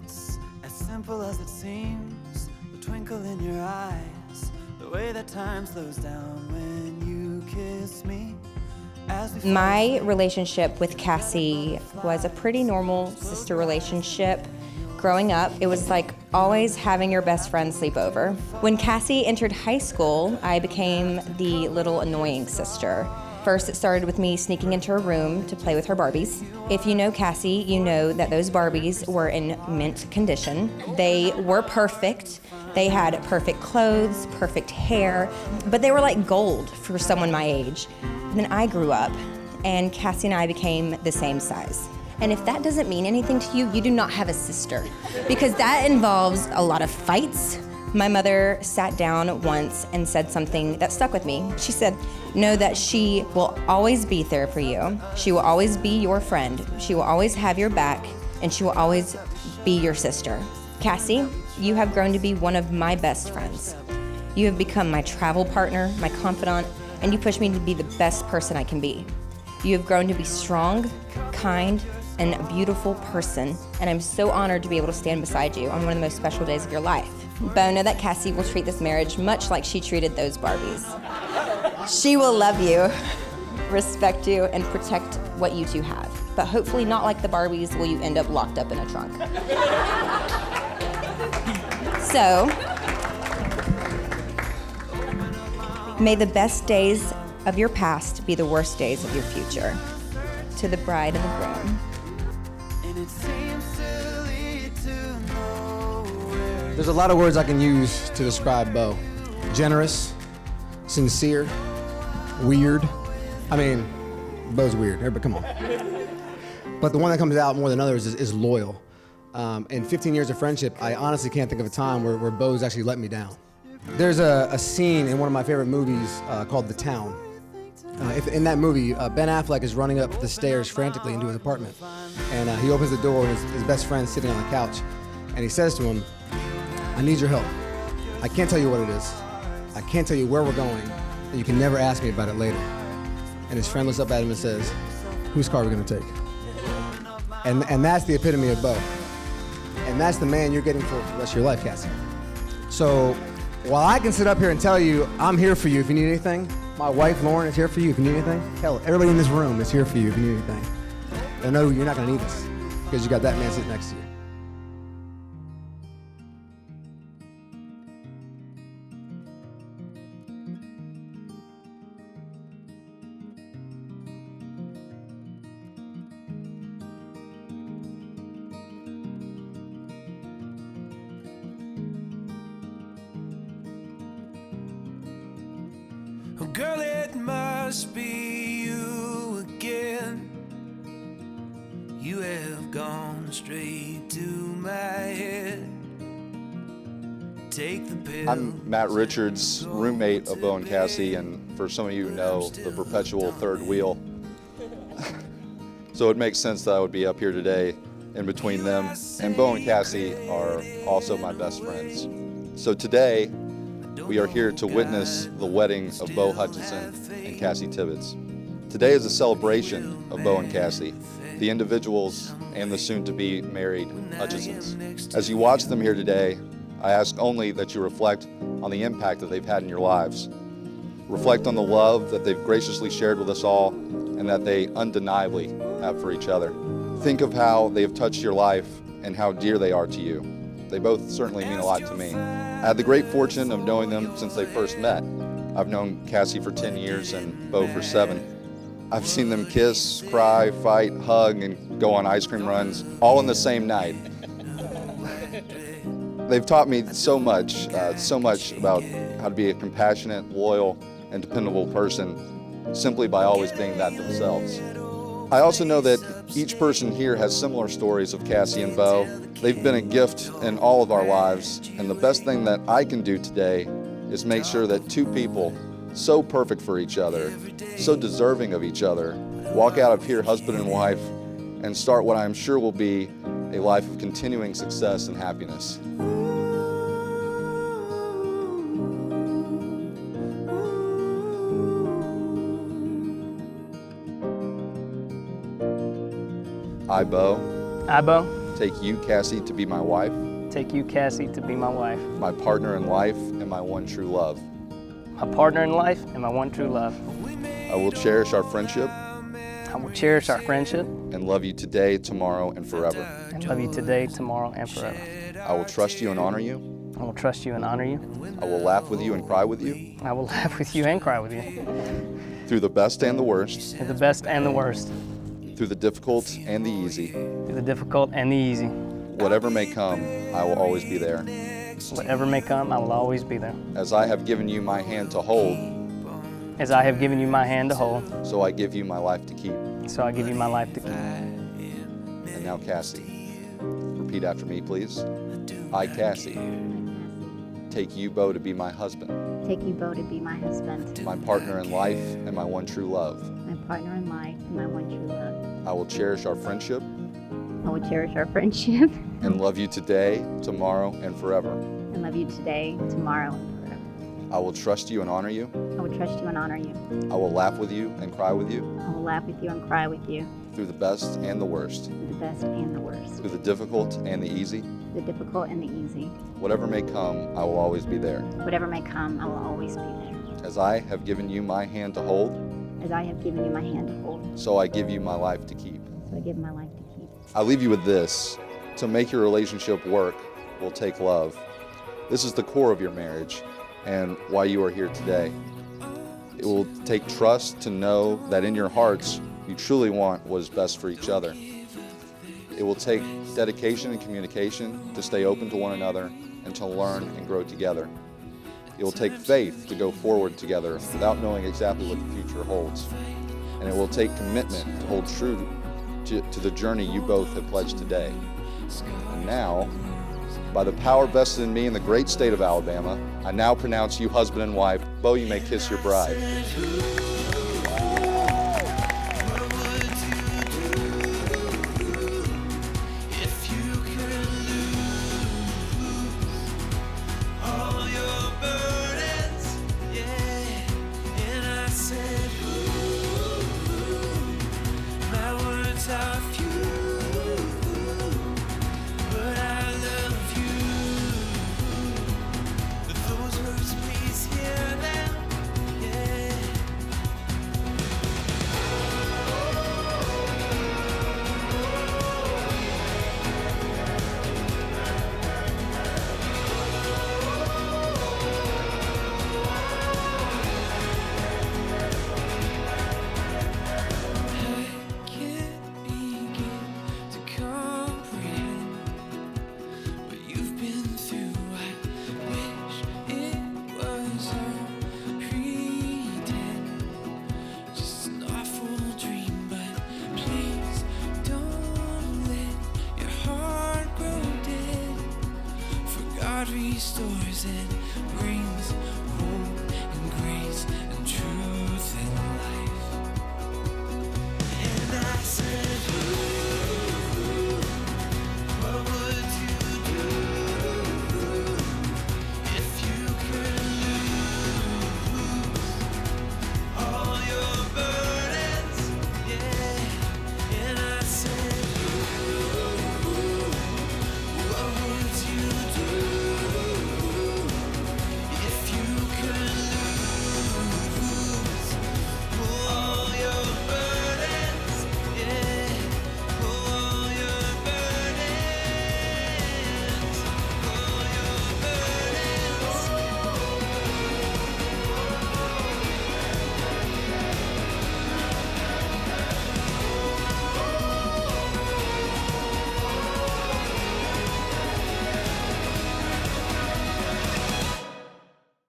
It's as simple as it seems, the twinkle in your eyes, the way that time slows down when you kiss me. My relationship with Cassie was a pretty normal sister relationship. Growing up, it was like always having your best friend sleep over. When Cassie entered high school, I became the little annoying sister. First, it started with me sneaking into her room to play with her Barbies. If you know Cassie, you know that those Barbies were in mint condition. They were perfect. They had perfect clothes, perfect hair, but they were like gold for someone my age. Then I grew up, and Cassie and I became the same size. And if that doesn't mean anything to you, you do not have a sister, because that involves a lot of fights. My mother sat down once and said something that stuck with me. She said, know that she will always be there for you. She will always be your friend. She will always have your back, and she will always be your sister. Cassie, you have grown to be one of my best friends. You have become my travel partner, my confidant, and you push me to be the best person I can be. You have grown to be strong, kind, and a beautiful person, and I'm so honored to be able to stand beside you on one of the most special days of your life. Bo, know that Cassie will treat this marriage much like she treated those Barbies. She will love you, respect you, and protect what you two have. But hopefully not like the Barbies will you end up locked up in a trunk. So, may the best days of your past be the worst days of your future. To the bride and the groom. There's a lot of words I can use to describe Bo. Generous, sincere, weird. I mean, Bo's weird, but come on. But the one that comes out more than others is loyal. In 15 years of friendship, I honestly can't think of a time where Bo's actually let me down. There's a scene in one of my favorite movies called The Town. In that movie, Ben Affleck is running up the stairs frantically into his apartment. And he opens the door, and his best friend's sitting on the couch. And he says to him, I need your help. I can't tell you what it is. I can't tell you where we're going, and you can never ask me about it later. And his friend looks up at him and says, whose car are we gonna take? And that's the epitome of Bo. And that's the man you're getting for the rest of your life, Cassie. So while I can sit up here and tell you I'm here for you if you need anything, my wife Lauren is here for you if you need anything. Hell, everybody in this room is here for you if you need anything. I know you're not gonna need this because you got that man sitting next to you. Oh, girl, it must be you again. You have gone straight to my head. Take the pill. I'm Matt Richards, roommate of Bo and Cassie, and for some of you who know, the perpetual third wheel. So it makes sense that I would be up here today in between them. And Bo and Cassie are also my best friends. So today, we are here to witness the wedding of Bo Hutchinson and Cassie Tibbetts. Today is a celebration of Bo and Cassie, the individuals and the soon-to-be married Hutchinsons. As you watch them here today, I ask only that you reflect on the impact that they've had in your lives. Reflect on the love that they've graciously shared with us all and that they undeniably have for each other. Think of how they have touched your life and how dear they are to you. They both certainly mean a lot to me. I had the great fortune of knowing them since they first met. I've known Cassie for 10 years and Bo for 7. I've seen them kiss, cry, fight, hug, and go on ice cream runs, all in the same night. They've taught me so much about how to be a compassionate, loyal, and dependable person simply by always being that themselves. I also know that each person here has similar stories of Cassie and Bo. They've been a gift in all of our lives, and the best thing that I can do today is make sure that two people so perfect for each other, so deserving of each other, walk out of here husband and wife and start what I'm sure will be a life of continuing success and happiness. I, Bo, I, Bo, take you, Cassie, to be my wife, take you, Cassie, to be my wife, my partner in life, and my one true love. my partner in life, and my one true love. I will cherish our friendship I will cherish our friendship and love you today, tomorrow, and forever. and love you today, tomorrow, and forever. I will trust you and honor you. I will trust you and honor you. I will laugh with you and cry with you I will laugh with you and cry with you through the best and the worst, through the best and the worst, through the difficult and the easy. through the difficult and the easy. Whatever may come, I will always be there. Whatever may come, I will always be there. As I have given you my hand to hold, As I have given you my hand to hold, so I give you my life to keep. so I give you my life to keep. And now, Cassie, repeat after me, please. I, Cassie, take you, Bo, to be my husband, Take you, Bo, to be my husband, my partner in life, and my one true love. my partner in life, and my one true love. I will cherish our friendship I will cherish our friendship and love you today, tomorrow, and forever. and love you today, tomorrow, and forever. I will trust you and honor you. I will trust you and honor you. I will laugh with you and cry with you I will laugh with you and cry with you through the best and the worst, through the best and the worst, through the difficult and the easy. the difficult and the easy. Whatever may come, I will always be there. Whatever may come, I will always be there. As I have given you my hand to hold, As I have given you my hand to hold, so I give you my life to keep. so I give my life to keep. I leave you with this. To make your relationship work will take love. This is the core of your marriage and why you are here today. It will take trust to know that in your hearts you truly want what is best for each other. It will take dedication and communication to stay open to one another and to learn and grow together. It will take faith to go forward together without knowing exactly what the future holds. And it will take commitment to hold true to the journey you both have pledged today. And now, by the power vested in me in the great state of Alabama, I now pronounce you husband and wife. Bo, you may kiss your bride. Restores and